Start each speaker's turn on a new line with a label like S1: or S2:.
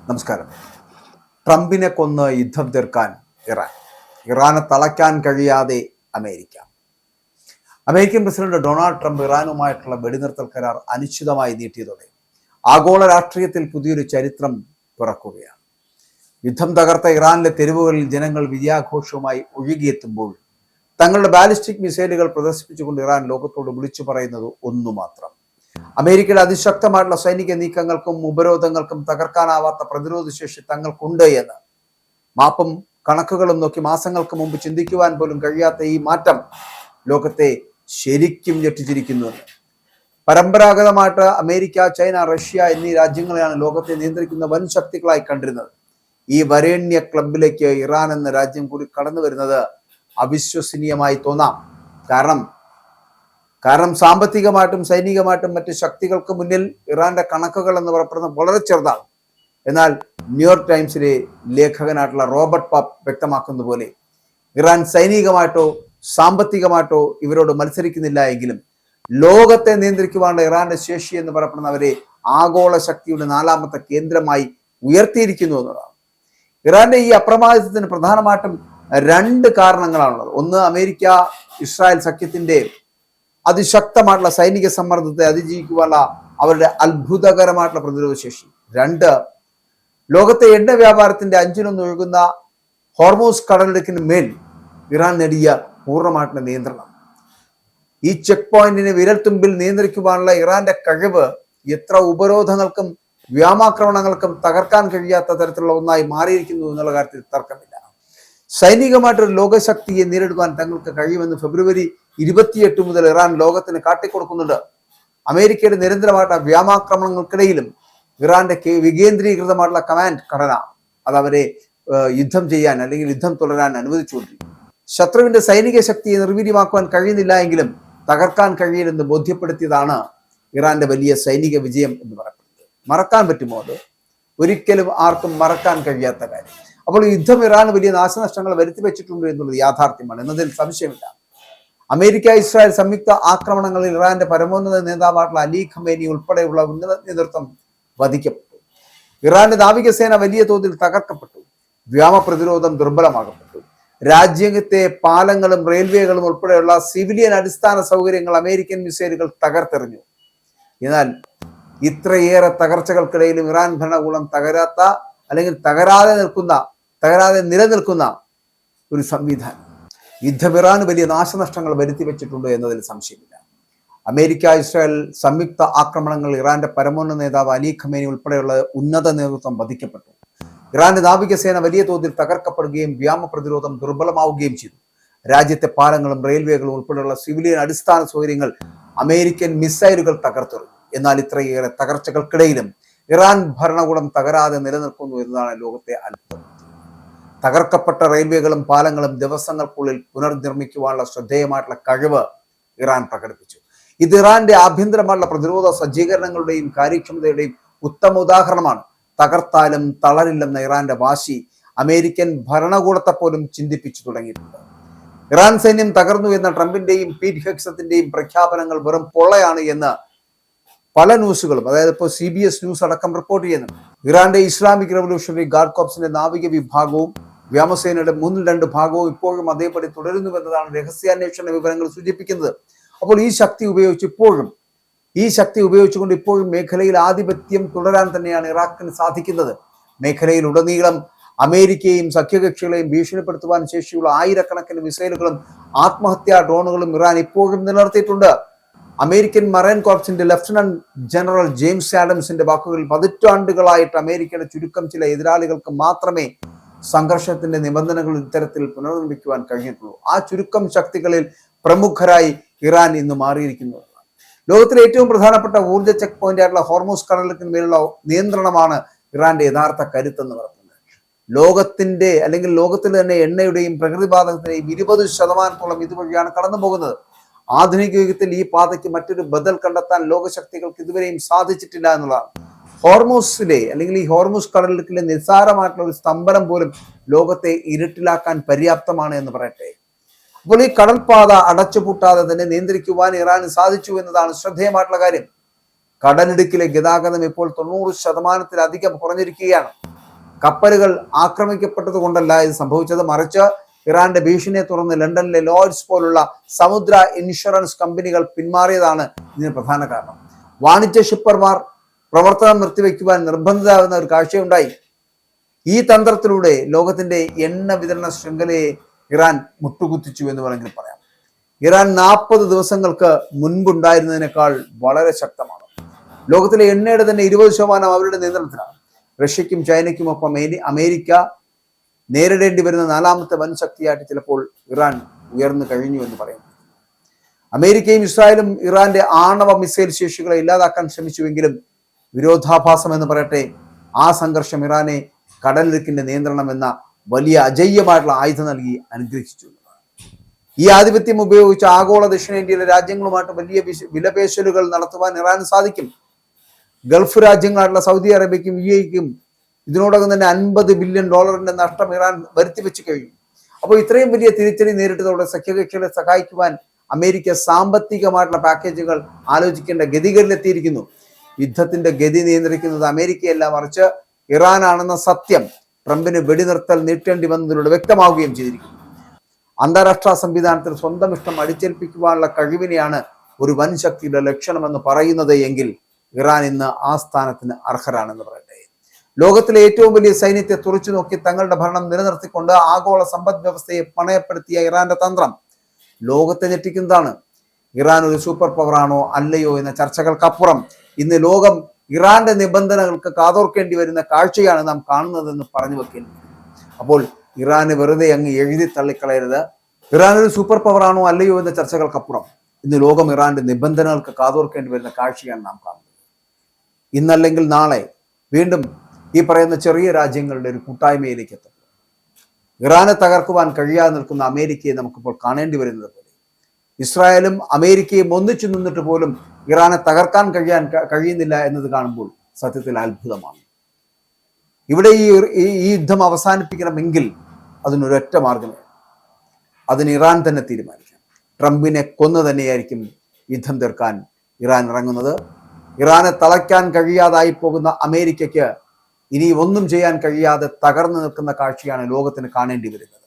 S1: നമസ്കാരം. ട്രംപിനെ കൊന്ന് യുദ്ധം തീർക്കാൻ ഇറാനെ തളയ്ക്കാൻ കഴിയാതെ അമേരിക്കൻ പ്രസിഡന്റ് ഡൊണാൾഡ് ട്രംപ് ഇറാനുമായിട്ടുള്ള വെടിനിർത്തൽ കരാർ അനിശ്ചിതമായി നീട്ടിയതോടെ ആഗോള രാഷ്ട്രീയത്തിൽ പുതിയൊരു ചരിത്രം പിറക്കുകയാണ്. യുദ്ധം തകർത്ത ഇറാനിലെ തെരുവുകളിൽ ജനങ്ങൾ വിജയാഘോഷവുമായി ഒഴുകിയെത്തുമ്പോൾ തങ്ങളുടെ ബാലിസ്റ്റിക് മിസൈലുകൾ പ്രദർശിപ്പിച്ചുകൊണ്ട് ഇറാൻ ലോകത്തോട് വിളിച്ചു പറയുന്നത് ഒന്നു മാത്രം: അമേരിക്കയുടെ അതിശക്തമായിട്ടുള്ള സൈനിക നീക്കങ്ങൾക്കും ഉപരോധങ്ങൾക്കും തകർക്കാനാവാത്ത പ്രതിരോധ ശേഷി തങ്ങൾക്കുണ്ട് എന്ന്. മാപ്പും കണക്കുകളും നോക്കി മാസങ്ങൾക്ക് മുമ്പ് ചിന്തിക്കുവാൻ പോലും കഴിയാത്ത ഈ മാറ്റം ലോകത്തെ ശരിക്കും ഞെട്ടിച്ചിരിക്കുന്നു. പരമ്പരാഗതമായിട്ട് അമേരിക്ക, ചൈന, റഷ്യ എന്നീ രാജ്യങ്ങളെയാണ് ലോകത്തെ നിയന്ത്രിക്കുന്ന വൻ ശക്തികളായി കണ്ടിരുന്നത്. ഈ വരേണ്യ ക്ലബിലേക്ക് ഇറാൻ എന്ന രാജ്യം കൂടി കടന്നു വരുന്നത് അവിശ്വസനീയമായി തോന്നാം. കാരണം സാമ്പത്തികമായിട്ടും സൈനികമായിട്ടും മറ്റ് ശക്തികൾക്ക് മുന്നിൽ ഇറാന്റെ കണക്കുകൾ എന്ന് പറയപ്പെടുന്നത് വളരെ ചെറുതാണ്. എന്നാൽ ന്യൂയോർക്ക് ടൈംസിലെ ലേഖകനായിട്ടുള്ള റോബർട്ട് പാപ്പ് വ്യക്തമാക്കുന്ന പോലെ ഇറാൻ സൈനികമായിട്ടോ സാമ്പത്തികമായിട്ടോ ഇവരോട് മത്സരിക്കുന്നില്ല എങ്കിലും ലോകത്തെ നിയന്ത്രിക്കുവാനുള്ള ഇറാന്റെ ശേഷി എന്ന് പറയപ്പെടുന്നവരെ ആഗോള ശക്തിയുടെ നാലാമത്തെ കേന്ദ്രമായി ഉയർത്തിയിരിക്കുന്നു എന്നതാണ്. ഇറാന്റെ ഈ അപ്രമാദിത്വത്തിന് പ്രധാനമായിട്ടും രണ്ട് കാരണങ്ങളാണുള്ളത്. ഒന്ന്, അമേരിക്ക ഇസ്രായേൽ സഖ്യത്തിന്റെ അതിശക്തമായിട്ടുള്ള സൈനിക സമ്മർദ്ദത്തെ അതിജീവിക്കുവാനുള്ള അവരുടെ അത്ഭുതകരമായിട്ടുള്ള പ്രതിരോധ ശേഷി. രണ്ട്, ലോകത്തെ എണ്ണ വ്യാപാരത്തിന്റെ 1/5 ഒഴുകുന്ന ഹോർമൂസ് കടലിടുക്കിന് മേൽ ഇറാൻ നേടിയ പൂർണ്ണമായിട്ടുള്ള നിയന്ത്രണം. ഈ ചെക്ക് പോയിന്റിനെ വിരൽത്തുമ്പിൽ നിയന്ത്രിക്കുവാനുള്ള ഇറാന്റെ കഴിവ് എത്ര ഉപരോധങ്ങൾക്കും വ്യോമാക്രമണങ്ങൾക്കും തകർക്കാൻ കഴിയാത്ത തരത്തിലുള്ള ഒന്നായി മാറിയിരിക്കുന്നു എന്നുള്ള കാര്യത്തിൽ തർക്കമില്ല. സൈനികമായിട്ടൊരു ലോകശക്തിയെ നേരിടുവാൻ തങ്ങൾക്ക് കഴിയുമെന്ന് ഫെബ്രുവരി 28 മുതൽ ഇറാൻ ലോകത്തിന് കാട്ടിക്കൊടുക്കുന്നുണ്ട്. അമേരിക്കയുടെ നിരന്തരമായിട്ടുള്ള വ്യോമാക്രമണങ്ങൾക്കിടയിലും ഇറാന്റെ വികേന്ദ്രീകൃതമായിട്ടുള്ള കമാൻഡ് ഘടന അത് അവരെ യുദ്ധം ചെയ്യാൻ അല്ലെങ്കിൽ യുദ്ധം തുടരാൻ അനുവദിച്ചുകൊണ്ടിരിക്കും. ശത്രുവിന്റെ സൈനിക ശക്തിയെ നിർവീര്യമാക്കുവാൻ കഴിയുന്നില്ല എങ്കിലും തകർക്കാൻ കഴിയില്ലെന്ന് ബോധ്യപ്പെടുത്തിയതാണ് ഇറാന്റെ വലിയ സൈനിക വിജയം എന്ന് പറയുന്നത്. മറക്കാൻ പറ്റുമോ? അത് ഒരിക്കലും ആർക്കും മറക്കാൻ കഴിയാത്ത കാര്യം. അപ്പോൾ യുദ്ധം ഇറാൻ വലിയ നാശനഷ്ടങ്ങൾ വരുത്തി വെച്ചിട്ടുണ്ട് എന്നുള്ളത് യാഥാർത്ഥ്യമാണ്, എന്നതിൽ സംശയമില്ല. അമേരിക്ക ഇസ്രായേൽ സംയുക്ത ആക്രമണങ്ങളിൽ ഇറാന്റെ പരമോന്നത നേതാവായിട്ടുള്ള അലി ഖമേനി ഉൾപ്പെടെയുള്ള ഉന്നത നേതൃത്വം വധിക്കപ്പെട്ടു. ഇറാന്റെ നാവികസേന വലിയ തോതിൽ തകർക്കപ്പെട്ടു. വ്യോമ പ്രതിരോധം ദുർബലമാകപ്പെട്ടു. രാജ്യത്തെ പാലങ്ങളും റെയിൽവേകളും ഉൾപ്പെടെയുള്ള സിവിലിയൻ അടിസ്ഥാന സൗകര്യങ്ങൾ അമേരിക്കൻ മിസൈലുകൾ തകർത്തെറിഞ്ഞു. എന്നാൽ ഇത്രയേറെ തകർച്ചകൾക്കിടയിലും ഇറാൻ ഭരണകൂടം തകരാതെ നിലനിൽക്കുന്ന ഒരു സംവിധാനം. യുദ്ധം ഇറാന് വലിയ നാശനഷ്ടങ്ങൾ വരുത്തി വെച്ചിട്ടുണ്ട് എന്നതിൽ സംശയമില്ല. അമേരിക്ക ഇസ്രായേൽ സംയുക്ത ആക്രമണങ്ങൾ ഇറാന്റെ പരമോന്നത നേതാവ് അലി ഖമേനി ഉൾപ്പെടെയുള്ള ഉന്നത നേതൃത്വം വധിക്കപ്പെട്ടു. ഇറാന്റെ നാവികസേന വലിയ തോതിൽ തകർക്കപ്പെടുകയും വ്യോമ പ്രതിരോധം ദുർബലമാവുകയും ചെയ്തു. രാജ്യത്തെ പാലങ്ങളും റെയിൽവേകളും ഉൾപ്പെടെയുള്ള സിവിലിയൻ അടിസ്ഥാന സൗകര്യങ്ങൾ അമേരിക്കൻ മിസൈലുകൾ തകർത്തെറിഞ്ഞു. എന്നാൽ ഇത്രയേറെ തകർച്ചകൾക്കിടയിലും ഇറാൻ ഭരണകൂടം തകരാതെ നിലനിൽക്കുന്നു എന്നതാണ് ലോകത്തെ അത്ഭുതം. തകർക്കപ്പെട്ട റെയിൽവേകളും പാലങ്ങളും ദിവസങ്ങൾക്കുള്ളിൽ പുനർനിർമ്മിക്കുവാനുള്ള ശ്രദ്ധേയമായിട്ടുള്ള കഴിവ് ഇറാൻ പ്രകടിപ്പിച്ചു. ഇത് ഇറാന്റെ ആഭ്യന്തരമായിട്ടുള്ള പ്രതിരോധ സജ്ജീകരണങ്ങളുടെയും കാര്യക്ഷമതയുടെയും ഉത്തമ ഉദാഹരണമാണ്. തകർത്താലും തളരില്ലെന്ന ഇറാന്റെ വാശി അമേരിക്കൻ ഭരണകൂടത്തെ പോലും ചിന്തിപ്പിച്ചു തുടങ്ങിയിട്ടുണ്ട്. ഇറാൻ സൈന്യം തകർന്നു എന്ന ട്രംപിന്റെയും പീറ്റ് ഹെഗ്സത്തിന്റെയും പ്രഖ്യാപനങ്ങൾ വെറും പൊള്ളയാണ് എന്ന് പല ന്യൂസുകളും, അതായത് ഇപ്പോൾ CBS ന്യൂസ് അടക്കം റിപ്പോർട്ട് ചെയ്യുന്നുണ്ട്. ഇറാന്റെ ഇസ്ലാമിക് റവല്യൂഷണറി ഗാർഡ് കോർപ്സിന്റെ നാവിക വിഭാഗവും വ്യോമസേനയുടെ 2 ഭാഗവും ഇപ്പോഴും അതേപടി തുടരുന്നുവെന്നതാണ് രഹസ്യാന്വേഷണ വിവരങ്ങൾ സൂചിപ്പിക്കുന്നത്. അപ്പോൾ ഈ ശക്തി ഉപയോഗിച്ചുകൊണ്ട് ഇപ്പോഴും മേഖലയിൽ ആധിപത്യം തുടരാൻ തന്നെയാണ് ഇറാഖിന് സാധിക്കുന്നത്. മേഖലയിൽ ഉടനീളം അമേരിക്കയെയും സഖ്യകക്ഷികളെയും ഭീഷണിപ്പെടുത്തുവാൻ ശേഷിയുള്ള ആയിരക്കണക്കിന് മിസൈലുകളും ആത്മഹത്യാ ഡ്രോണുകളും ഇറാൻ ഇപ്പോഴും നിലനിർത്തിയിട്ടുണ്ട്. അമേരിക്കൻ മറൈൻ കോർപ്സിന്റെ ലഫ്റ്റനന്റ് ജനറൽ ജെയിംസ് ആഡംസിന്റെ വാക്കുകളിൽ 10 ആണ്ടുകളായിട്ട് അമേരിക്കയുടെ ചുരുക്കം ചില എതിരാളികൾക്ക് മാത്രമേ സംഘർഷത്തിന്റെ നിബന്ധനകൾ ഇത്തരത്തിൽ പുനർനിർമ്മിക്കുവാൻ കഴിഞ്ഞിട്ടുള്ളൂ. ആ ചുരുക്കം ശക്തികളിൽ പ്രമുഖരായി ഇറാൻ ഇന്ന് മാറിയിരിക്കുന്നു. ലോകത്തിലെ ഏറ്റവും പ്രധാനപ്പെട്ട ഊർജ്ജ ചെക്ക് പോയിന്റ് ആയിട്ടുള്ള ഹോർമൂസ് കടലിടുക്കിന് മേലുള്ള നിയന്ത്രണമാണ് ഇറാന്റെ യഥാർത്ഥ കരുത്തെന്ന് പറയുന്നത്. ലോകത്തിൽ തന്നെ എണ്ണയുടെയും പ്രകൃതിവാതകത്തിന്റെയും 20% ഇതുവഴിയാണ് കടന്നു പോകുന്നത്. ആധുനിക യുഗത്തിൽ ഈ പാതയ്ക്ക് മറ്റൊരു ബദൽ കണ്ടെത്താൻ ലോകശക്തികൾക്ക് ഇതുവരെയും സാധിച്ചിട്ടില്ല എന്നുള്ളതാണ്. ഈ ഹോർമൂസ് കടലിടുക്കിലെ നിസ്സാരമായിട്ടുള്ള ഒരു സ്തംഭനം പോലും ലോകത്തെ ഇരുട്ടിലാക്കാൻ പര്യാപ്തമാണ് എന്ന് പറയട്ടെ. അപ്പോൾ ഈ കടൽപാത അടച്ചുപൂട്ടാതെ തന്നെ നിയന്ത്രിക്കുവാൻ ഇറാന് സാധിച്ചു എന്നതാണ് ശ്രദ്ധേയമായിട്ടുള്ള കാര്യം. കടലിടുക്കിലെ ഗതാഗതം ഇപ്പോൾ 90% കുറഞ്ഞിരിക്കുകയാണ്. കപ്പലുകൾ ആക്രമിക്കപ്പെട്ടത് കൊണ്ടല്ല ഇത് സംഭവിച്ചത്, മറിച്ച് ഇറാന്റെ ഭീഷണിയെ തുടർന്ന് ലണ്ടനിലെ ലോയ്ഡ്സ് പോലുള്ള സമുദ്ര ഇൻഷുറൻസ് കമ്പനികൾ പിന്മാറിയതാണ് ഇതിന് പ്രധാന കാരണം. വാണിജ്യ ഷിപ്പർമാർ പ്രവർത്തനം നിർത്തിവെക്കുവാൻ നിർബന്ധിതരാകുന്ന ഒരു കാഴ്ചയുണ്ടായി. ഈ തന്ത്രത്തിലൂടെ ലോകത്തിന്റെ എണ്ണ വിതരണ ശൃംഖലയെ ഇറാൻ മുട്ടുകുത്തിച്ചു എന്ന് വേണമെങ്കിൽ പറയാം. ഇറാൻ 40 ദിവസങ്ങൾക്ക് മുൻപുണ്ടായിരുന്നതിനേക്കാൾ വളരെ ശക്തമാണ്. ലോകത്തിലെ എണ്ണയുടെ തന്നെ 20% അവരുടെ നിയന്ത്രണത്തിലാണ്. റഷ്യക്കും ചൈനയ്ക്കും ഒപ്പം അമേരിക്ക നേരിടേണ്ടി വരുന്ന 4ാമത്തെ വൻ ശക്തിയായിട്ട് ചിലപ്പോൾ ഇറാൻ ഉയർന്നു കഴിഞ്ഞു എന്ന് പറയുന്നു. അമേരിക്കയും ഇസ്രായേലും ഇറാന്റെ ആണവ മിസൈൽ ശേഷികളെ ഇല്ലാതാക്കാൻ ശ്രമിച്ചുവെങ്കിലും വിരോധാഭാസം എന്ന് പറയട്ടെ, ആ സംഘർഷം ഇറാനെ കടലിടുക്കിന്റെ നിയന്ത്രണം എന്ന വലിയ അജയ്യമായിട്ടുള്ള ആയുധം നൽകി അനുഗ്രഹിച്ചു. ഈ ആധിപത്യം ഉപയോഗിച്ച് ആഗോള ദക്ഷിണേന്ത്യയിലെ രാജ്യങ്ങളുമായിട്ട് വലിയ വിലപേശലുകൾ നടത്തുവാൻ ഇറാന് സാധിക്കും. ഗൾഫ് രാജ്യങ്ങളായിട്ടുള്ള സൗദി അറേബ്യക്കും UAEക്കും ഇതിനോടകം തന്നെ $50 ബില്യൺ നഷ്ടം ഇറാൻ വരുത്തി വെച്ച് കഴിഞ്ഞു. അപ്പോൾ ഇത്രയും വലിയ തിരിച്ചടി നേരിട്ടതോടെ സഖ്യകക്ഷികളെ സഹായിക്കുവാൻ അമേരിക്ക സാമ്പത്തികമായിട്ടുള്ള പാക്കേജുകൾ ആലോചിക്കേണ്ട ഗതികളിലെത്തിയിരിക്കുന്നു. യുദ്ധത്തിന്റെ ഗതി നിയന്ത്രിക്കുന്നത് അമേരിക്കയല്ല, മറിച്ച് ഇറാനാണെന്ന സത്യം ട്രംപിന് വെടിനിർത്തൽ നീട്ടേണ്ടി വന്നതിലൂടെ വ്യക്തമാവുകയും ചെയ്തിരിക്കുന്നു. അന്താരാഷ്ട്ര സംവിധാനത്തിൽ സ്വന്തം ഇഷ്ടം അടിച്ചേൽപ്പിക്കുവാനുള്ള കഴിവിനെയാണ് ഒരു വൻ ശക്തിയുടെ ലക്ഷണമെന്ന് പറയുന്നത് എങ്കിൽ ഇറാൻ ഇന്ന് ആ സ്ഥാനത്തിന് അർഹരാണെന്ന് പറയട്ടെ. ലോകത്തിലെ ഏറ്റവും വലിയ സൈന്യത്തെ തുറച്ചു നോക്കി തങ്ങളുടെ ഭരണം നിലനിർത്തിക്കൊണ്ട് ആഗോള സമ്പദ് വ്യവസ്ഥയെ പണയപ്പെടുത്തിയ ഇറാന്റെ തന്ത്രം ലോകത്തെ ഞെട്ടിക്കുന്നതാണ്. ഇറാൻ ഒരു സൂപ്പർ പവർ ആണോ അല്ലയോ എന്ന ചർച്ചകൾക്കപ്പുറം ഇന്ന് ലോകം ഇറാന്റെ നിബന്ധനകൾക്ക് കാതോർക്കേണ്ടി വരുന്ന കാഴ്ചയാണ് നാം കാണുന്നതെന്ന് പറഞ്ഞു വെക്കേണ്ടി. അപ്പോൾ ഇറാന് വെറുതെ അങ്ങ് എഴുതി തള്ളിക്കളയരുത്. ഇറാൻ ഒരു സൂപ്പർ പവർ ആണോ അല്ലയോ എന്ന ചർച്ചകൾക്കപ്പുറം ഇന്ന് ലോകം ഇറാന്റെ നിബന്ധനകൾക്ക് കാതോർക്കേണ്ടി വരുന്ന കാഴ്ചയാണ് നാം കാണുന്നത്. ഇന്നല്ലെങ്കിൽ നാളെ വീണ്ടും ഈ പറയുന്ന ചെറിയ രാജ്യങ്ങളുടെ ഒരു കൂട്ടായ്മയിലേക്ക് എത്തും. ഇറാനെ തകർക്കുവാൻ കഴിയാതെ നിൽക്കുന്ന അമേരിക്കയെ നമുക്കിപ്പോൾ കാണേണ്ടി വരുന്നത് പോലെ ഇസ്രായേലും അമേരിക്കയും ഒന്നിച്ചു നിന്നിട്ട് പോലും ഇറാനെ തകർക്കാൻ കഴിയുന്നില്ല എന്നത് കാണുമ്പോൾ സത്യത്തിൽ അത്ഭുതമാണ്. ഇവിടെ ഈ യുദ്ധം അവസാനിപ്പിക്കണമെങ്കിൽ അതിനൊരൊറ്റ മാർഗമേ, അതിന് ഇറാൻ തന്നെ തീരുമാനിക്കാം. ട്രംപിനെ കൊന്നു തന്നെയായിരിക്കും യുദ്ധം തീർക്കാൻ ഇറാൻ ഇറങ്ങുന്നത്. ഇറാനെ തളയ്ക്കാൻ കഴിയാതായി പോകുന്ന അമേരിക്കയ്ക്ക് ഇനി ഒന്നും ചെയ്യാൻ കഴിയാതെ തകർന്നു നിൽക്കുന്ന കാഴ്ചയാണ് ലോകത്തിന് കാണേണ്ടി വരുന്നത്.